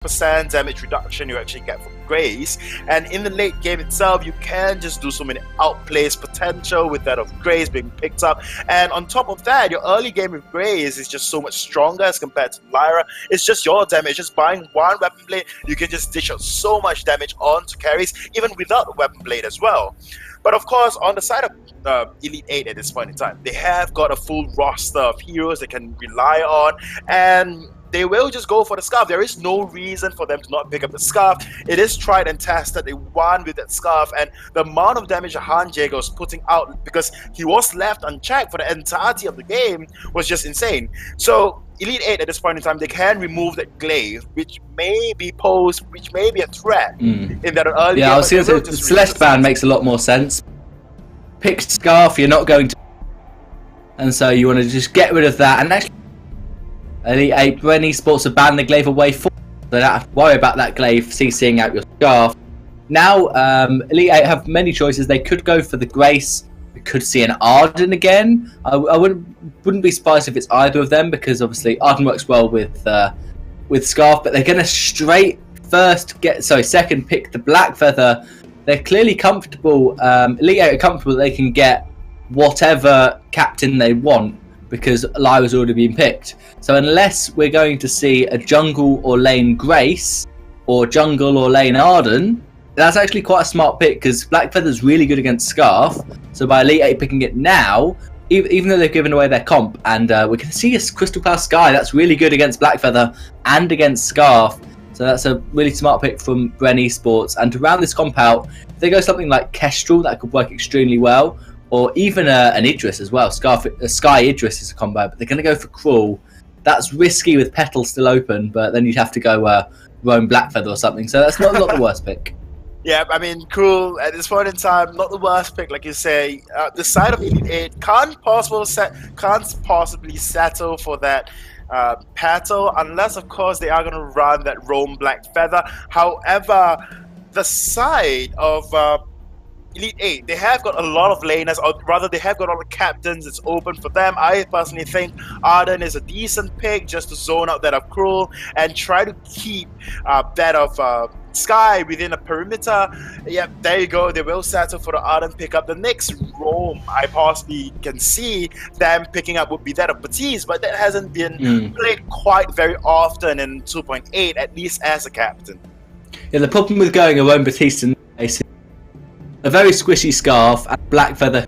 percent damage reduction you actually get from Grace, and in the late game itself you can just do so many outplays potential with that of Grace being picked up, and on top of that your early game with Grace is just so much stronger as compared to Lyra. It's just your damage, just buying one weapon blade you can just dish out so much damage onto carries even without a weapon blade as well. But of course, on the side of Elite 8 at this point in time, they have got a full roster of heroes they can rely on, and they will just go for the Scarf. There is no reason for them to not pick up the Scarf. It is tried and tested. They won with that Scarf, and the amount of damage Han Jaeger was putting out, because he was left unchecked for the entirety of the game, was just insane. So Elite 8 at this point in time, they can remove that glaive, which may be a threat in that early game. Yeah, I was going to say, the Celeste ban makes a lot more sense. Pick Scarf, you're not going to... And so you want to just get rid of that, and actually Elite 8, Bren Esports have banned the glaive away for, so they don't have to worry about that glaive CCing out your Scarf. Now, Elite 8 have many choices. They could go for the Grace. We could see an Arden again. I wouldn't be surprised if it's either of them, because obviously Arden works well with Scarf, but they're going to second pick the Black Feather. They're clearly comfortable. Elite 8 are comfortable that they can get whatever captain they want, because Lyra's already been picked. So unless we're going to see a jungle or lane Grace, or jungle or lane Arden, that's actually quite a smart pick, because Black Feather's really good against Scarf. So by Elite 8 picking it now, even though they've given away their comp, and we can see a Crystal Cloud Sky, that's really good against Black Feather and against Scarf. So that's a really smart pick from Bren Esports. And to round this comp out, if they go something like Kestrel, that could work extremely well. Or even an Idris as well. Sky Idris is a combo, but they're going to go for Cruel. That's risky with Petal still open, but then you'd have to go Roam Blackfeather or something. So that's not the worst pick. Yeah, I mean, Cruel at this point in time, not the worst pick, like you say. The side of Elite 8 can't possibly settle for that Petal, unless of course they are going to run that Roam Blackfeather. However, the side of Elite 8, they have got a lot of laners, or rather they have got all the captains. It's open for them. I personally think Arden is a decent pick just to zone out that of Cruel and try to keep that of Sky within a perimeter. Yeah, there you go. They will settle for the Arden pickup. The next roam I possibly can see them picking up would be that of Batiste, but that hasn't been played quite very often in 2.8, at least as a captain. Yeah, the problem with going alone Batiste in this a very squishy Scarf and Black Feather.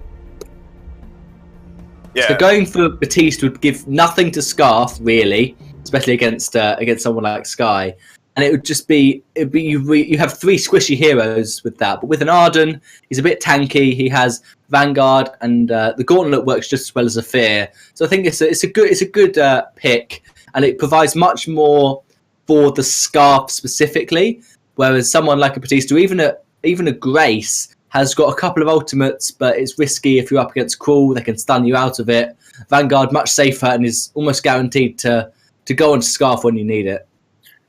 Yeah. So going for Batiste would give nothing to Scarf, really, especially against someone like Sky. And it would just be you have three squishy heroes with that. But with an Arden, he's a bit tanky. He has Vanguard, and the Gauntlet works just as well as a Fear. So I think it's a good pick, and it provides much more for the Scarf specifically. Whereas someone like a Batiste, or even a Grace, has got a couple of ultimates, but it's risky if you're up against Cruel. They can stun you out of it. Vanguard much safer and is almost guaranteed to go on Scarf when you need it.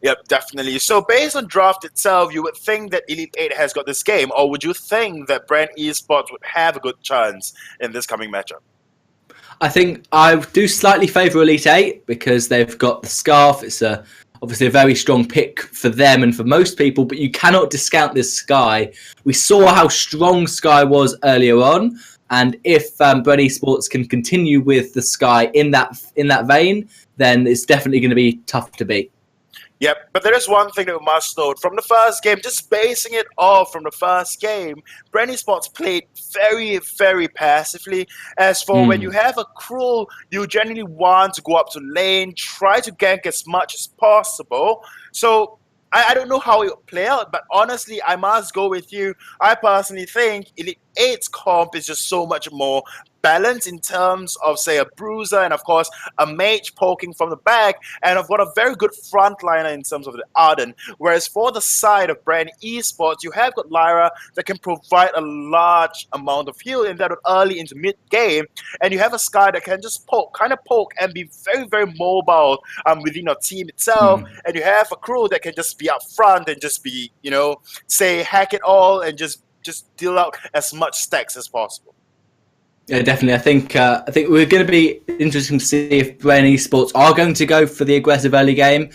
Yep, definitely. So based on draft itself, you would think that Elite 8 has got this game, or would you think that Bren Esports would have a good chance in this coming matchup? I think I do slightly favour Elite 8 because they've got the Scarf. It's obviously a very strong pick for them and for most people, but you cannot discount this Sky. We saw how strong Sky was earlier on, and if Bren Esports can continue with the Sky in that vein, then it's definitely going to be tough to beat. Yep, but there is one thing that we must note. From the first game, just basing it off from the first game, Bren Esports played very, very passively. As for when you have a Cruel, you generally want to go up to lane, try to gank as much as possible. So I don't know how it will play out, but honestly, I must go with you. I personally think Elite 8's comp is just so much more balanced in terms of, say, a bruiser and, of course, a mage poking from the back, and I've got a very good frontliner in terms of the Arden. Whereas for the side of Bren Esports, you have got Lyra that can provide a large amount of heal in that early into mid-game, and you have a Sky that can just poke and be very, very mobile within your team itself, and you have a Crew that can just be up front and just be, say, hack it all and just deal out as much stacks as possible. Yeah, definitely. I think we're going to be interesting to see if Bren Esports are going to go for the aggressive early game.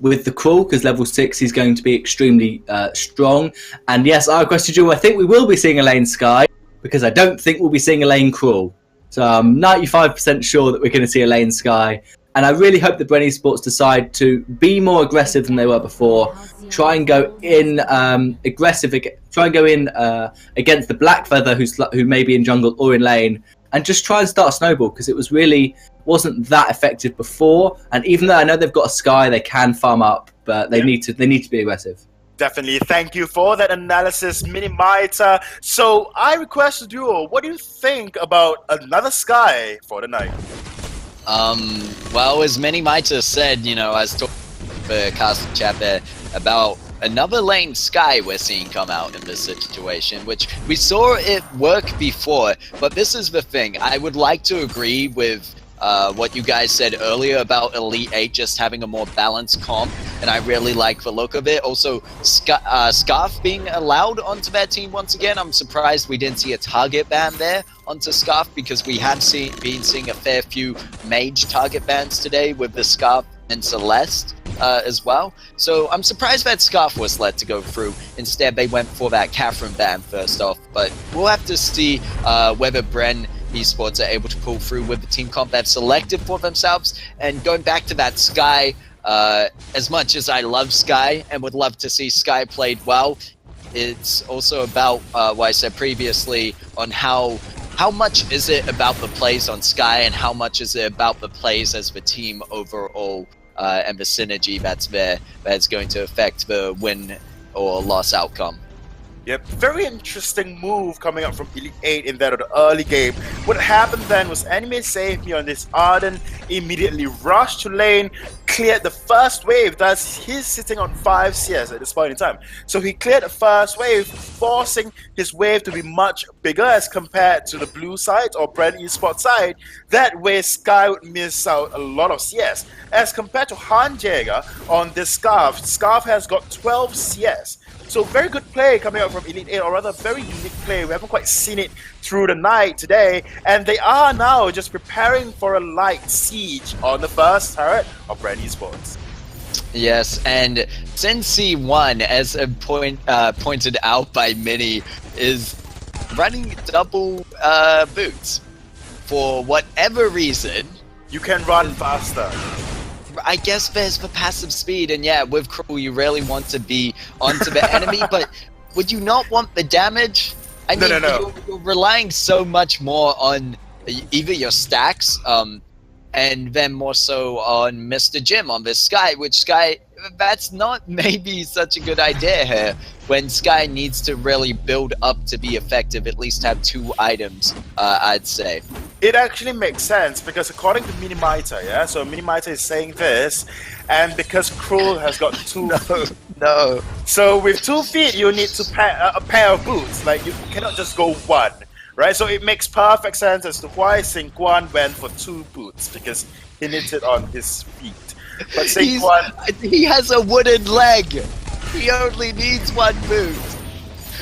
with the Crawl, because level 6 is going to be extremely strong. And yes, I requested you. I think we will be seeing a lane Sky, because I don't think we'll be seeing a lane Crawl. So I'm 95% sure that we're going to see a lane Sky. And I really hope that Bren Esports decide to be more aggressive than they were before. Try and go in aggressive. Try and go in against the Black Feather, who may be in jungle or in lane, and just try and start a snowball, because it wasn't that effective before. And even though I know they've got a Sky, they can farm up, but they need to be aggressive. Definitely. Thank you for that analysis, Minimizer. So I request a duo. What do you think about another Sky for the night? Well, as Minimizer said, you know, I was talking for Castle Chat there about another lane Sky we're seeing come out in this situation, which we saw it work before, but this is the thing. I would like to agree with what you guys said earlier about Elite 8 just having a more balanced comp, and I really like the look of it. Also, Scarf being allowed onto their team once again. I'm surprised we didn't see a target ban there onto Scarf, because we have been seeing a fair few mage target bans today with the Scarf and Celeste as well. So I'm surprised that Scarf was let to go through. Instead, they went for that Catherine ban first off, but we'll have to see whether Bren Esports are able to pull through with the team comp they've selected for themselves. And going back to that Sky, as much as I love Sky and would love to see Sky played well, it's also about what I said previously on how much is it about the plays on Sky and how much is it about the plays as the team overall, and the synergy that's there that's going to affect the win or loss outcome. Yep, very interesting move coming up from Elite 8 in that of the early game. What happened then was Anime saved me on this Arden, immediately rushed to lane, cleared the first wave. Thus, he's sitting on 5 CS at this point in time. So he cleared the first wave, forcing his wave to be much bigger as compared to the blue side or Bren Esports side. That way, Sky would miss out a lot of CS. As compared to Hanjäger on this Scarf, Scarf has got 12 CS. So very good play coming out from Elite 8, or rather very unique play. We haven't quite seen it through the night today, and they are now just preparing for a light siege on the first turret of Bren Esports. Yes, and Sensi 1, as pointed out by Mini, is running double boots. For whatever reason, you can run faster. I guess there's the passive speed, and yeah, with Crawl you really want to be onto the enemy, but would you not want the damage? I mean, no. You're relying so much more on either your stacks, and then more so on Mr. Jim on this Sky, which Sky, that's not maybe such a good idea here, when Sky needs to really build up to be effective, at least have 2 items, I'd say. It actually makes sense, because according to Minimizer, yeah, so Minimizer is saying this, and because Cruel has got 2 feet. No. So with 2 feet, you need to pair a pair of boots. Like, you cannot just go 1, right? So it makes perfect sense as to why Singquan went for 2 boots, because he needs it on his feet. But Singquan, he has a wooden leg. He only needs 1 boot.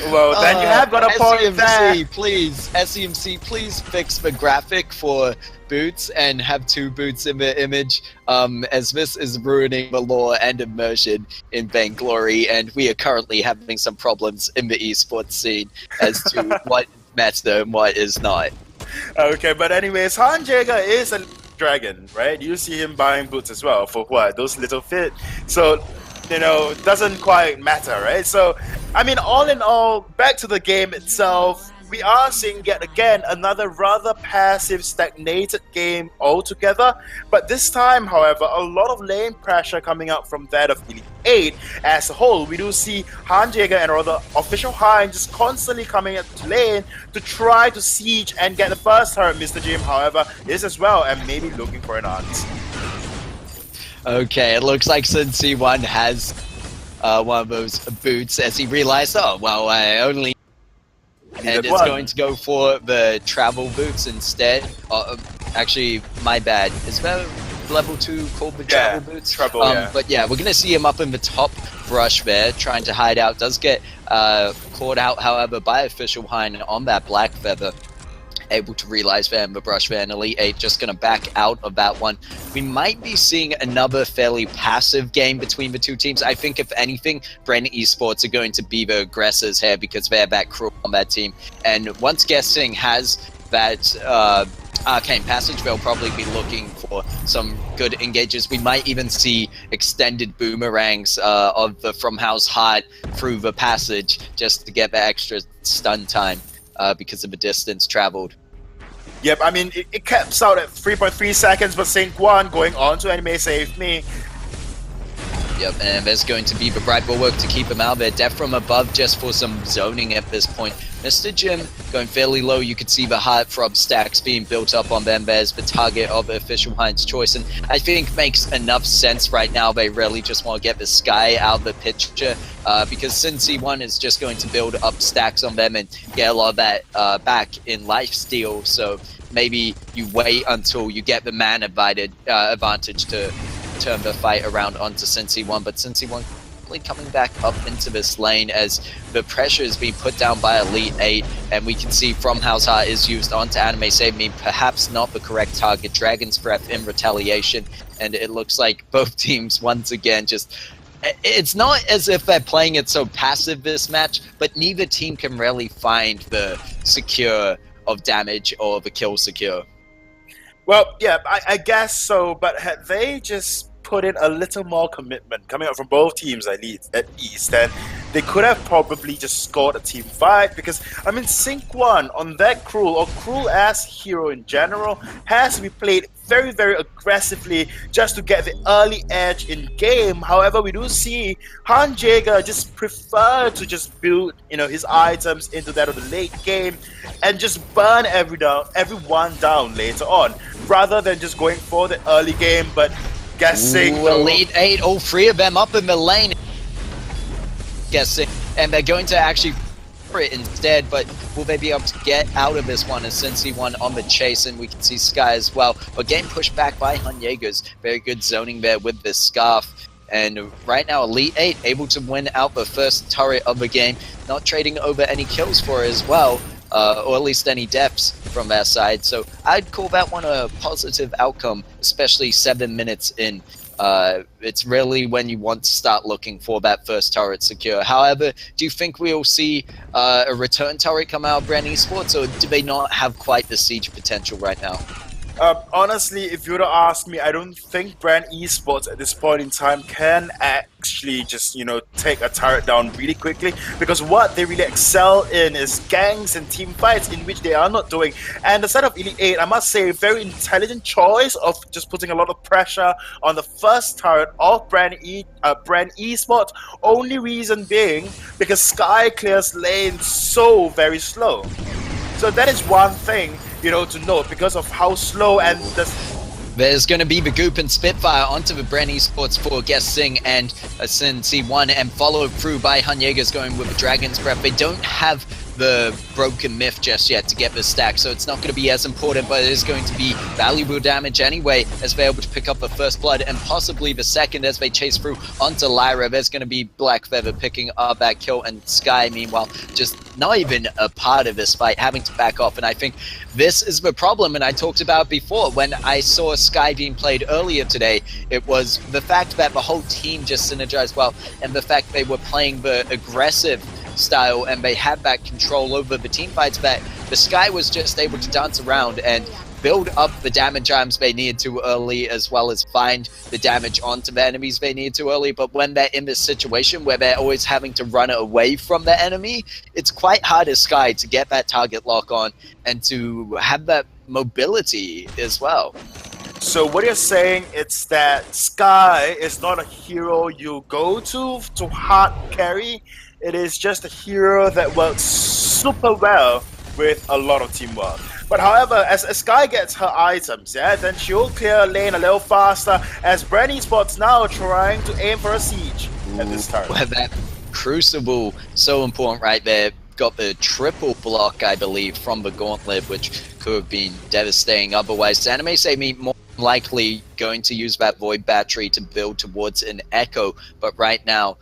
Well, then you have got a point there. Please, SEMC, please fix the graphic for boots and have 2 boots in the image, as this is ruining the lore and immersion in Vainglory, and we are currently having some problems in the esports scene as to what is meta and what is not. Okay, but anyways, Hanjäger is a dragon, right? You see him buying boots as well for what? Those little fit. So, you know, it doesn't quite matter, right? So, I mean, all in all, back to the game itself, we are seeing yet again another rather passive, stagnated game altogether. But this time, however, a lot of lane pressure coming out from that of Elite 8 as a whole. We do see Hanjäger and rather Official Hein just constantly coming into lane to try to siege and get the first turret. Mr. Jim, however, is as well and maybe looking for an answer. Okay, it looks like Sensi 1 has one of those boots as he realized, oh, well, I only... And it's going to go for the travel boots instead. Actually, my bad. Is that level 2 called the travel boots? Travel, But yeah, we're going to see him up in the top brush there, trying to hide out. Does get caught out, however, by Official Hein on that Black Feather. able to realize there in the brush there, and Elite 8 just going to back out of that one. We might be seeing another fairly passive game between the two teams. I think, if anything, Bren Esports are going to be the aggressors here because they're that cruel on that team. And once Guessing has that Arcane Passage, they'll probably be looking for some good engages. We might even see extended boomerangs of the From House Heart through the passage just to get the extra stun time because of the distance traveled. Yep, I mean, it caps out at 3.3 seconds, but Sync 1 going on to Anime Save Me. Yep, and there's going to be the Bright Bulwark to keep him out there. Death from above just for some zoning at this point. Mr. Jim going fairly low. You could see the Heartthrob stacks being built up on them. There's the target of Official Hind's Choice, and I think makes enough sense right now. They really just want to get the Sky out of the picture because Cincy 1 is just going to build up stacks on them and get a lot of that back in lifesteal. So maybe you wait until you get the man advantage to turn the fight around onto Cincy 1, but Cincy 1 coming back up into this lane as the pressure is being put down by Elite 8, and we can see From House Heart is used onto Anime Save Me, perhaps not the correct target. Dragon's Breath in retaliation, and it looks like both teams once again just... It's not as if they're playing it so passive this match, but neither team can really find the secure of damage or the kill secure. Well, yeah, I guess so, but had they just put in a little more commitment coming up from both teams at least, then they could have probably just scored a team fight, because, I mean, Sync 1 on that cruel, or cruel as hero in general, has to be played very, very aggressively just to get the early edge in game. However, we do see Han Jaeger just prefer to just build, his items into that of the late game and just burn everyone down later on, rather than just going for the early game. But Guessing, Elite 8, all three of them up in the lane. Guessing, and they're going to actually for it instead, but will they be able to get out of this one? As Cincy 1 on the chase, and we can see Sky as well, but getting pushed back by Han Jaegers. Very good zoning there with this Scarf. And right now, Elite 8 able to win out the first turret of the game, not trading over any kills for it as well, or at least any deaths from their side. So I'd call that one a positive outcome, especially 7 minutes in. It's really when you want to start looking for that first turret secure. However, do you think we'll see a return turret come out of Bren Esports, or do they not have quite the siege potential right now? Honestly, if you were to ask me, I don't think Bren Esports at this point in time can actually just, take a turret down really quickly, because what they really excel in is gangs and team fights, in which they are not doing. And the side of Elite 8, I must say, a very intelligent choice of just putting a lot of pressure on the first turret of Bren Esports. Only reason being because Sky clears lane so very slow. So that is one thing, to note, because of how slow and There's going to be the Goop and Spitfire onto the Bren Esports for Guessing and Cincy 1, and followed through by Han Jaegers going with the Dragon's Breath. They don't have the Broken Myth just yet to get the stack, so it's not going to be as important, but it is going to be valuable damage anyway, as they're able to pick up the first blood and possibly the second as they chase through onto Lyra. There's going to be Black Feather picking up that kill, and Sky, meanwhile, just not even a part of this fight, having to back off. And I think this is the problem, and I talked about before when I saw Sky being played earlier today. It was the fact that the whole team just synergized well, and the fact they were playing the aggressive style and they had that control over the team fights, that the Sky was just able to dance around and build up the damage items they needed to early, as well as find the damage onto the enemies they needed to early. But when they're in this situation where they're always having to run away from the enemy, it's quite hard as Sky to get that target lock on and to have that mobility as well. So what you're saying is that Sky is not a hero you go to hard carry. It is just a hero that works super well with a lot of teamwork. But however, as Sky gets her items, then she'll clear a lane a little faster, as Bren Esports now trying to aim for a siege at this turn. Well, that Crucible, so important right there. Got the triple block, I believe, from the Gauntlet, which could have been devastating otherwise. Anime Save Me more likely going to use that Void Battery to build towards an Echo, but right now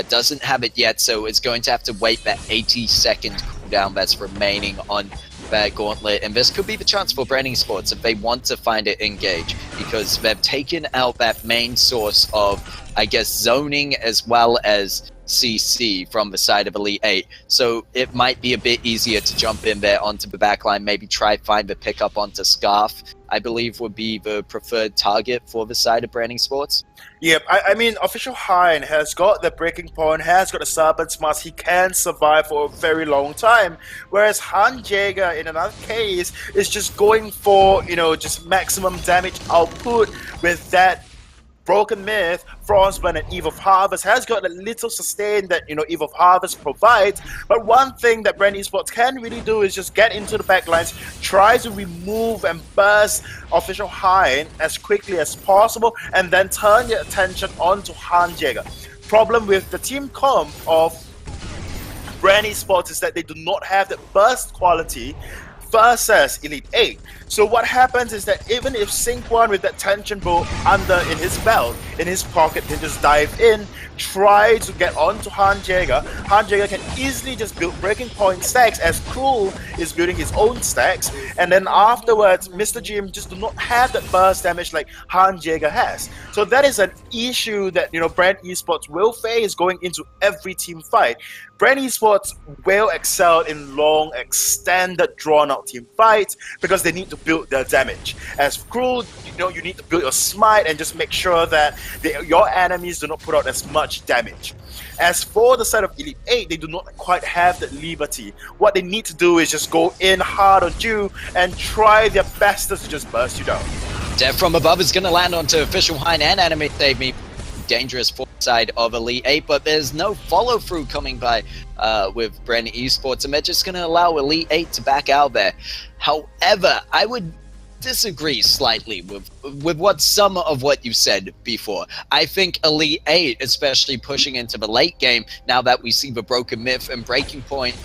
doesn't have it yet, so it's going to have to wait that 80-second cooldown that's remaining on that Gauntlet, and this could be the chance for Bren Esports if they want to find it engage, because they've taken out that main source of, I guess, zoning as well as CC from the side of Elite 8. So it might be a bit easier to jump in there onto the backline, maybe try find the pickup onto Scarf, I believe would be the preferred target for the side of Bren Esports. Yep, I mean, Official Hein has got the breaking point, has got the Serpent's Mask, he can survive for a very long time. Whereas Han Jaeger, in another case, is just going for, just maximum damage output with that Broken Myth, Frostburn, and Eve of Harvest. Has got a little sustain that, Eve of Harvest provides. But one thing that Bren Esports can really do is just get into the backlines, try to remove and burst Official Hein as quickly as possible, and then turn your attention onto Han Jaeger. Problem with the team comp of Bren Esports is that they do not have the burst quality versus Elite 8. So what happens is that even if Sync1 with that tension bow under in his belt, in his pocket, can just dive in, try to get onto Han Jaeger can easily just build breaking point stacks as Krul is building his own stacks, and then afterwards Mr. Jim just do not have that burst damage like Han Jaeger has. So that is an issue that Bren Esports will face going into every team fight. Bren Esports will excel in long, extended, drawn-out team fights because they need to build their damage. As Krul, you need to build your smite and just make sure that your enemies do not put out as much damage. As for the side of Elite 8, they do not quite have that liberty. What they need to do is just go in hard on you and try their best to just burst you down. Death from above is going to land onto Official Hein and Anime Save Me. Dangerous side of Elite 8, but there's no follow-through coming by with Bren Esports, and they're just going to allow Elite 8 to back out there. However, I would disagree slightly with some of what you said before. I think Elite 8, especially pushing into the late game, now that we see the Broken Myth and Breaking Point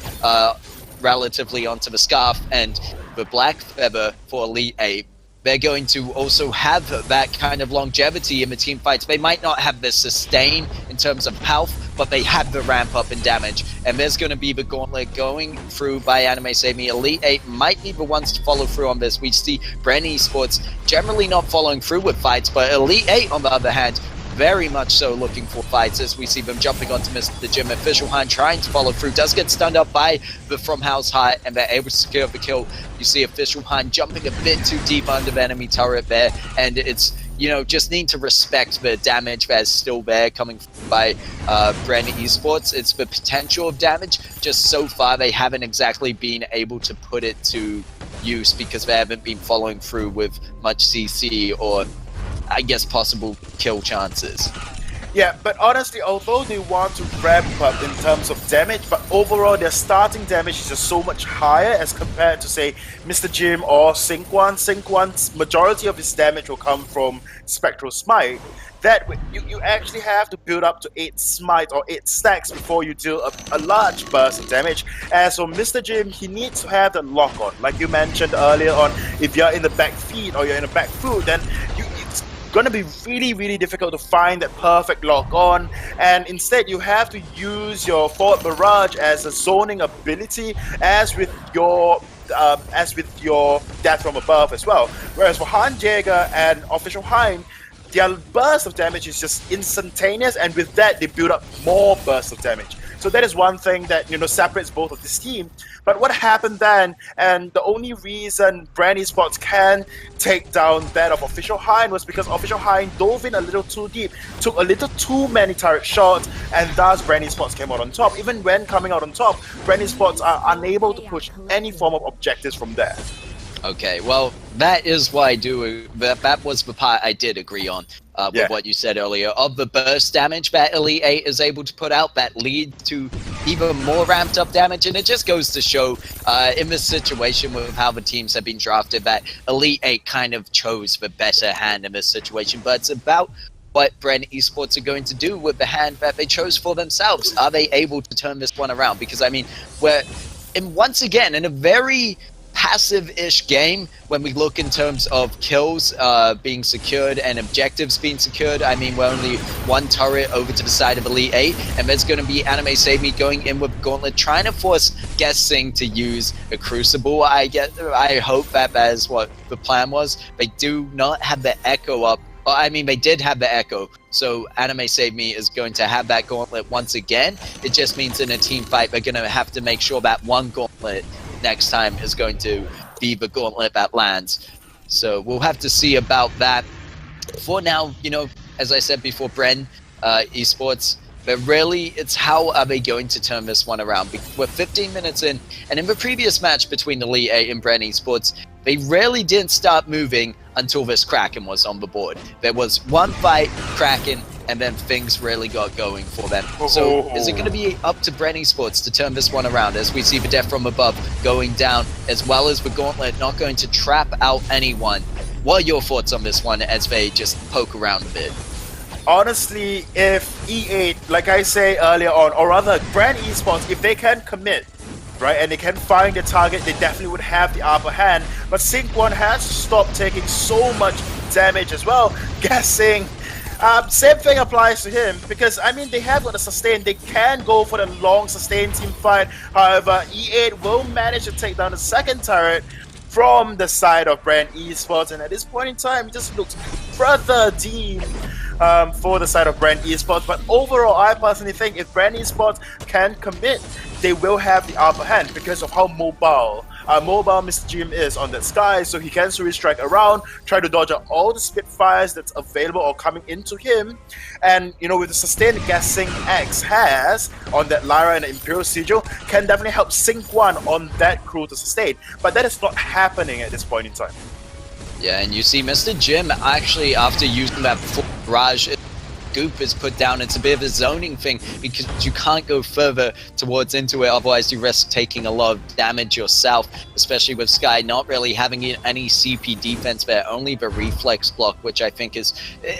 relatively onto the Scarf and the Black Feather for Elite 8, they're going to also have that kind of longevity in the team fights. They might not have the sustain in terms of health, but they have the ramp up in damage. And there's going to be the gauntlet going through by Anime Save Me. Elite 8 might be the ones to follow through on this. We see Bren Esports generally not following through with fights, but Elite 8, on the other hand, very much so looking for fights as we see them jumping onto Mr. Jim. Official Hein trying to follow through, does get stunned up by the From House High, and they're able to secure the kill. You see Official Hein jumping a bit too deep under the enemy turret there, and it's, just need to respect the damage that's still there coming by Bren Esports. It's the potential of damage, just so far they haven't exactly been able to put it to use because they haven't been following through with much CC or, I guess, possible kill chances. Yeah, but honestly, although they want to ramp up in terms of damage, but overall their starting damage is just so much higher as compared to, say, Mr. Jim or Sync1. Sync1's majority of his damage will come from Spectral Smite. That you actually have to build up to 8 smite or 8 stacks before you deal a large burst of damage. As for Mr. Jim, he needs to have the lock on. Like you mentioned earlier on, if you're in the back feet or you're in the back foot, then it's going to be really, really difficult to find that perfect lock on, and instead you have to use your forward barrage as a zoning ability, as with your Death from Above as well. Whereas for Han Jaeger and Official Hein, their burst of damage is just instantaneous, and with that they build up more bursts of damage. So that is one thing that separates both of this team. But what happened then, and the only reason Bren Esports can take down that of Official Hein was because Official Hein dove in a little too deep, took a little too many turret shots, and thus Bren Esports came out on top. Even when coming out on top, Bren Esports are unable to push any form of objectives from there. Okay, well, that is why that was the part I did agree on with what you said earlier. Of the burst damage that Elite 8 is able to put out, that leads to even more ramped up damage, and it just goes to show in this situation with how the teams have been drafted that Elite 8 kind of chose the better hand in this situation, but it's about what Bren Esports are going to do with the hand that they chose for themselves. Are they able to turn this one around? Because, I mean, once again, in a very passive-ish game when we look in terms of kills being secured and objectives being secured. I mean, we're only one turret over to the side of Elite 8, and there's going to be Anime Save Me going in with Gauntlet, trying to force guessing to use a Crucible. I hope that is what the plan was. They do not have the Echo up. I mean, they did have the Echo, so Anime Save Me is going to have that gauntlet once again. It just means in a team fight, they're going to have to make sure that one gauntlet next time is going to be the gauntlet that lands. So we'll have to see about that. For now, you know, as I said before, Bren, Esports, but really, it's how are they going to turn this one around? We're 15 minutes in, and in the previous match between Elite 8 and Bren Esports, they really didn't start moving until this Kraken was on the board. There was one fight, Kraken, and then things really got going for them. So is it going to be up to Bren Esports to turn this one around as we see the death from above going down, as well as the gauntlet not going to trap out anyone? What are your thoughts on this one as they just poke around a bit? Honestly, if E8, like I say earlier on, or rather Bren Esports, if they can commit, right, and they can find the target, they definitely would have the upper hand. But Sync1 has to stop taking so much damage as well. Guessing, same thing applies to him, because I mean they have got a sustain. They can go for the long sustain team fight. However, E8 will manage to take down the second turret from the side of Bren Esports, and at this point in time, it just looks rather deep for the side of Bren Esports. But overall, I personally think if Bren Esports can commit, they will have the upper hand because of how mobile Mr. Jim is on that sky. So he can really strike around, try to dodge out all the Spitfires that's available or coming into him. And you know, with the sustained guessing X has on that Lyra and the Imperial Sigil, can definitely help Sync1 on that crew to sustain. But that is not happening at this point in time. Yeah, and you see Mr. Jim actually, after using that full barrage, Goop is put down. It's a bit of a zoning thing because you can't go further towards into it, otherwise you risk taking a lot of damage yourself, especially with Sky not really having any CP defense there, only the reflex block, which I think is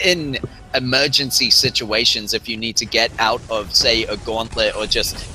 in emergency situations if you need to get out of, say, a gauntlet or just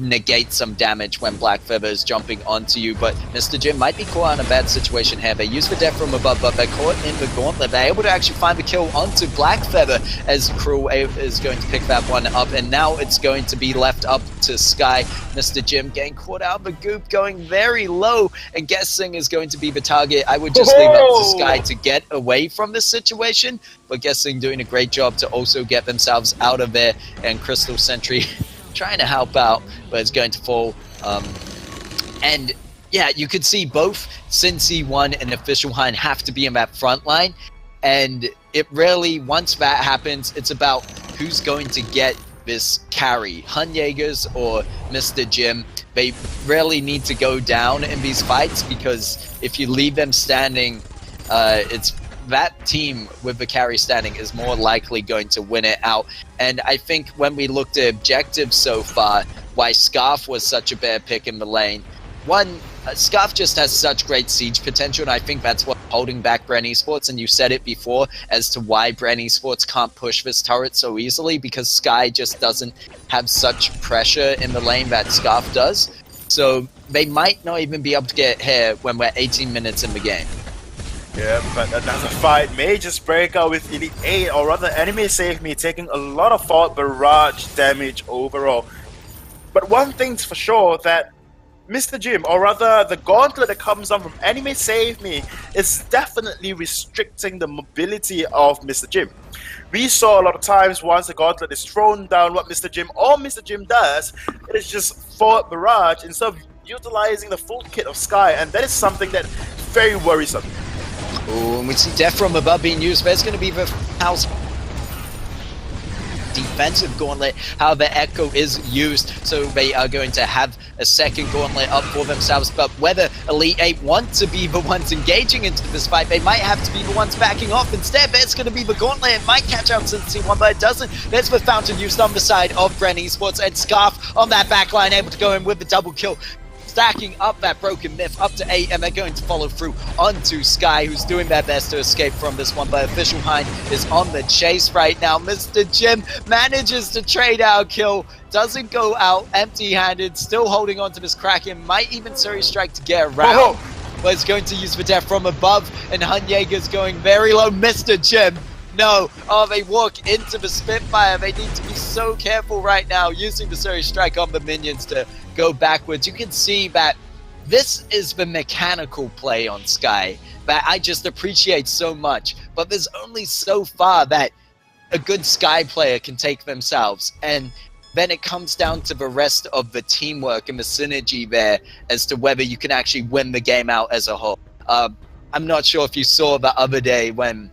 negate some damage when Black Feather is jumping onto you. But Mr. Jim might be caught in a bad situation here. They use the death from above, but they're caught in the gauntlet. They're able to actually find the kill onto Black Feather as Crew is going to pick that one up, and now it's going to be left up to Sky. Mr. Jim getting caught out, but Goop going very low, and Guessing is going to be the target. I would just leave it up to Sky to get away from this situation, but Guessing doing a great job to also get themselves out of there, and Crystal Sentry trying to help out, but it's going to fall. And yeah, you could see both Cincy 1 and Official Hein have to be in that front line, and it really, once that happens, it's about who's going to get this carry, Hun Jaegers or Mr. Jim. They really need to go down in these fights, because if you leave them standing, it's that team with the carry standing is more likely going to win it out. And I think when we looked at objectives so far, why Scarf was such a bad pick in the lane, one, Scarf just has such great siege potential, and I think that's what's holding back Bren Esports. And you said it before as to why Bren Esports can't push this turret so easily, because Sky just doesn't have such pressure in the lane that Scarf does. So they might not even be able to get here when we're 18 minutes in the game. Yeah, but another fight may just break out with Elite 8, or rather Anime Save Me taking a lot of fault barrage damage overall. But one thing's for sure, that Mr. Jim, or rather the gauntlet that comes on from Anime Save Me, is definitely restricting the mobility of Mr. Jim. We saw a lot of times once the gauntlet is thrown down, what Mr. Jim does, it is just forward barrage instead of utilizing the full kit of Sky, and that is something that's very worrisome. Ooh, and we see death from above being used, but it's going to be the house defensive gauntlet, how the Echo is used, so they are going to have a second gauntlet up for themselves. But whether Elite 8 want to be the ones engaging into this fight, they might have to be the ones backing off instead. But it's going to be the gauntlet. It might catch out Cincy 1, but it doesn't. There's the fountain used on the side of Bren Esports, and Scarf on that back line able to go in with the double kill, stacking up that broken myth up to 8, and they're going to follow through onto Sky, who's doing their best to escape from this one. But Official Hein is on the chase right now. Mr. Jim manages to trade out a kill, doesn't go out empty-handed, still holding on to this Kraken, might even Surrey Strike to get around, but it's going to use the death from above, and Hun Jaeger's going very low. Mr. Jim No. Oh, they walk into the Spitfire. They need to be so careful right now, using the Surrey Strike on the minions to go backwards. You can see that this is the mechanical play on Sky that I just appreciate so much. But there's only so far that a good Sky player can take themselves. And then it comes down to the rest of the teamwork and the synergy there as to whether you can actually win the game out as a whole. I'm not sure if you saw the other day when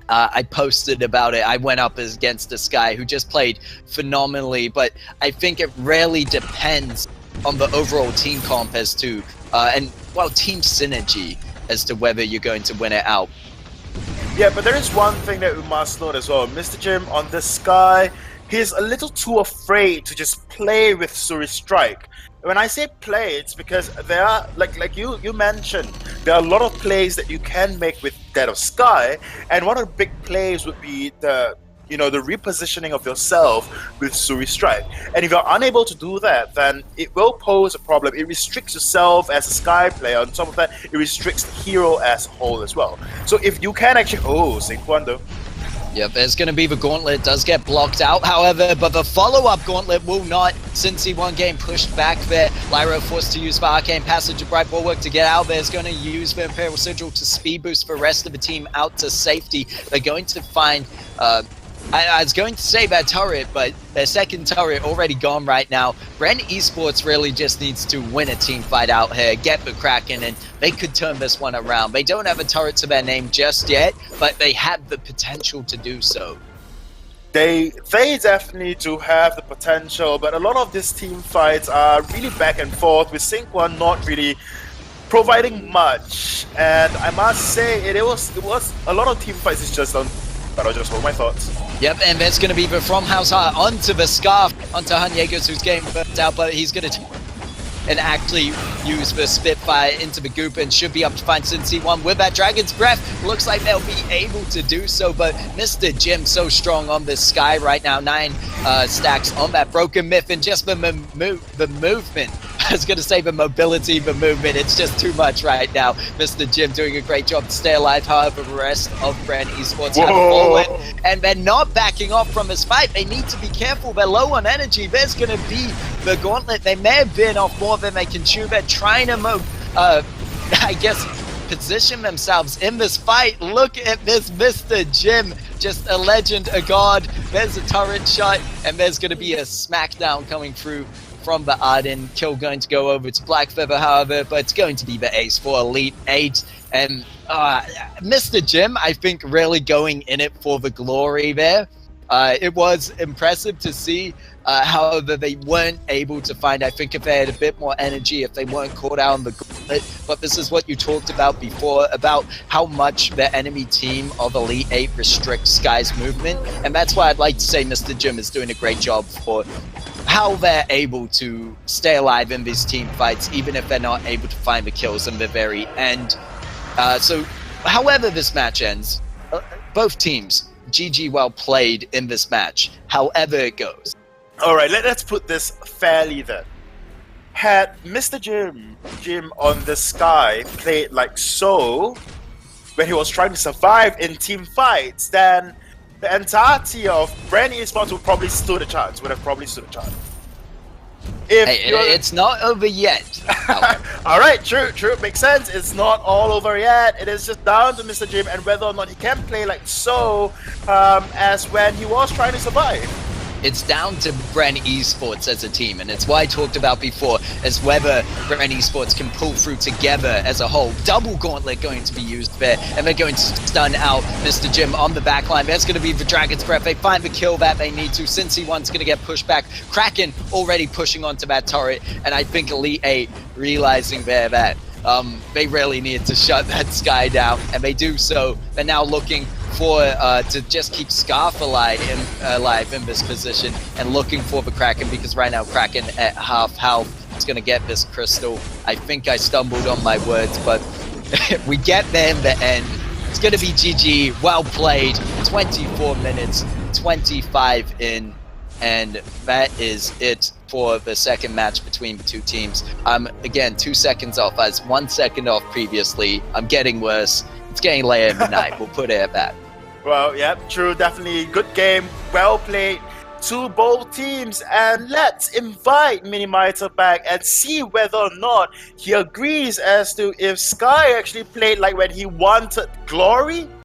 I posted about it. I went up against a Sky who just played phenomenally, but I think it really depends on the overall team comp as to, team synergy as to whether you're going to win it out. Yeah, but there is one thing that we must note as well. Mr. Jim, on this Sky, he's a little too afraid to just play with Surrey Strike. When I say play, it's because there are, like you mentioned, there are a lot of plays that you can make with Dead of Sky, and one of the big plays would be the repositioning of yourself with Surrey Strike. And if you're unable to do that, then it will pose a problem. It restricts yourself as a Sky player. On top of that, it restricts the hero as a whole as well. So if you can actually... Oh, Saint Wonder. Yep, there's going to be the gauntlet, does get blocked out, however, but the follow-up gauntlet will not. Cincy one game pushed back there. Lyra forced to use the Arcane Passage of Bright Bulwark to get out there. Is going to use the Imperial Sigil to speed boost the rest of the team out to safety. They're going to find... I was going to say that turret, but their second turret already gone right now. Bren Esports really just needs to win a team fight out here, get the Kraken, and they could turn this one around. They don't have a turret to their name just yet, but they have the potential to do so. They definitely do have the potential, but a lot of these team fights are really back and forth, with Sync1 not really providing much. And I must say, it was a lot of team fights is just on. But I'll just hold my thoughts. Yep, and there's going to be the From House Heart onto the Scarf, onto Hunyegos, who's getting burnt out, but he's going to and actually use the Spitfire into the goop and should be able to find Cincy one with that Dragon's Breath. Looks like they'll be able to do so, but Mr. Jim so strong on this Sky right now. 9 stacks on that Broken Myth, and just the movement. I was going to say the mobility, the movement, it's just too much right now. Mr. Jim doing a great job to stay alive. However, the rest of Bren Esports have fallen, and they're not backing off from this fight. They need to be careful. They're low on energy. There's going to be the gauntlet. They may have been off more than they can chew. They're trying to position themselves in this fight. Look at this Mr. Jim, just a legend, a god. There's a turret shot, and there's going to be a smackdown coming through from the Arden. Kill going to go over to Black Feather, however, but it's going to be the ace for Elite 8. And Mr. Jim, I think, really going in it for the glory there. It was impressive to see. However, they weren't able to find, I think if they had a bit more energy, if they weren't caught out on the gauntlet. But this is what you talked about before, about how much the enemy team of Elite 8 restricts Sky's movement. And that's why I'd like to say Mr. Jim is doing a great job for how they're able to stay alive in these team fights, even if they're not able to find the kills in the very end. So, however this match ends, both teams, GG well played in this match, however it goes. Alright, let's put this fairly then. Had Mr. Jim on the Sky played like so, when he was trying to survive in team fights, then the entirety of Bren Esports would have probably stood a chance. It's not over yet. Alright, true, makes sense. It's not all over yet. It is just down to Mr. Jim and whether or not he can play like so as when he was trying to survive. It's down to Bren Esports as a team, and it's what I talked about before, as whether Bren Esports can pull through together as a whole. Double gauntlet going to be used there, and they're going to stun out Mr. Jim on the backline. There's going to be the Dragon's Breath. They find the kill that they need to. Cincy one's going to get pushed back. Kraken already pushing onto that turret, and I think Elite 8 realizing there that they really needed to shut that Sky down, and they do so. They're now looking for to just keep Scarf alive in this position, and looking for the Kraken, because right now Kraken at half health is going to get this crystal. I think I stumbled on my words, but we get there in the end. It's going to be GG, well played, 24 minutes, 25 in, and that is it for the second match between the two teams. Again, 2 seconds off. I was 1 second off previously. I'm getting worse. It's getting later in the night. We'll put it at that. Well, yeah, true, definitely good game, well played to both teams. And let's invite Minimizer back and see whether or not he agrees as to if Sky actually played like when he wanted glory